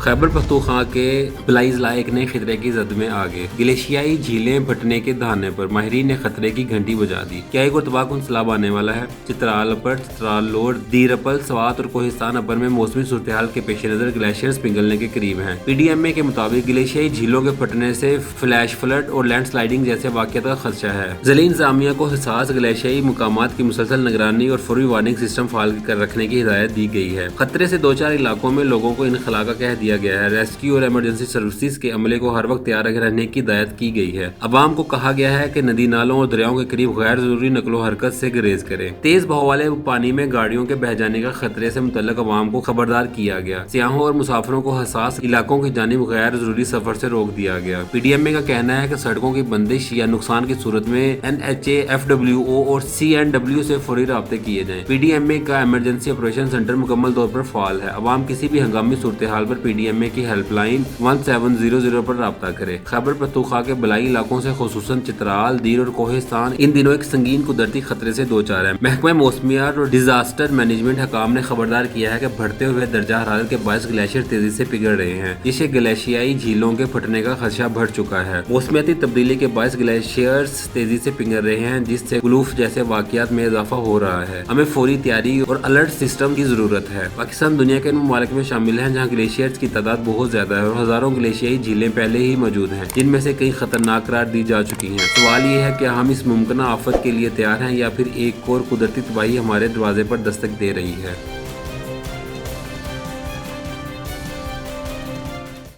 خیبر پختونخوا کے بلائی ضلع ایک نئے خطرے کی زد میں آ گئے۔ گلیشیائی جھیلیں پھٹنے کے دہانے پر ماہرین نے خطرے کی گھنٹی بجا دی۔ کیا ایک اور تباہ سیلاب آنے والا ہے؟ چترال اپر، چترال لوور، دیرپل، سوات اور کوہستان اپر میں موسمی صورتحال کے پیش نظر گلیشیئرز پگھلنے کے قریب ہیں۔ پی ڈی ایم اے کے مطابق گلیشیائی جھیلوں کے پھٹنے سے فلیش فلڈ اور لینڈ سلائڈنگ جیسے واقعات کا خدشہ ہے۔ ضلعی انتظامیہ کو حساس گلیشیائی مقامات کی مسلسل نگرانی اور فوری وارننگ سسٹم فعال کر رکھنے کی ہدایت دی گئی ہے۔ خطرے سے دو چار علاقوں میں لوگوں کو انخلا کا کہہ دیا گیا ہے۔ ریسکیو اور ایمرجنسی سروسز کے عملے کو ہر وقت تیار رہنے کی ہدایت کی گئی ہے۔ عوام کو کہا گیا ہے کہ ندی نالوں اور دریاؤں کے قریب غیر ضروری نقل و حرکت سے گریز کریں۔ تیز بہاؤ والے پانی میں گاڑیوں کے بہہ جانے کا خطرے سے متعلق عوام کو خبردار کیا گیا۔ سیاحوں اور مسافروں کو حساس علاقوں کی جانب غیر ضروری سفر سے روک دیا گیا۔ پی ڈی ایم اے کا کہنا ہے کہ سڑکوں کی بندش یا نقصان کی صورت میں NHA، FWO اور CNW سے فوری رابطے کیے جائیں۔ پی ڈی ایم اے کا ایمرجنسی آپریشن سینٹر مکمل طور پر فعال ہے۔ عوام کسی بھی ہنگامی صورتحال پر پی ڈی ایم اے کی ہیلپ لائن 1700 پر رابطہ کرے۔ خیبر پختونخوا کے بلائی علاقوں سے خصوصاً چترال، دیر اور کوہستان ان دنوں ایک سنگین قدرتی خطرے سے دوچار ہے۔ محکمہ موسمیات اور ڈیزاسٹر مینجمنٹ حکام نے خبردار کیا ہے کہ بڑھتے ہوئے درجہ حرارت کے باعث گلیشیئر تیزی سے پگھل رہے ہیں، جس سے گلیشیائی جھیلوں کے پھٹنے کا خدشہ بڑھ چکا ہے۔ موسمیاتی تبدیلی کے باعث گلیشیئرز تیزی سے پگھل رہے ہیں، جس سے گلوف جیسے واقعات میں اضافہ ہو رہا ہے۔ ہمیں فوری تیاری اور الرٹ سسٹم کی ضرورت ہے۔ پاکستان دنیا کے ان ممالک میں شامل ہے جہاں گلیشیئرز کی تعداد بہت زیادہ ہے اور ہزاروں گلیشیائی جھیلیں پہلے ہی موجود ہیں، جن میں سے کئی خطرناک قرار دی جا چکی ہیں۔ سوال یہ ہے کہ ہم اس ممکنہ آفت کے لیے تیار ہیں یا پھر ایک اور قدرتی تباہی ہمارے دروازے پر دستک دے رہی ہے۔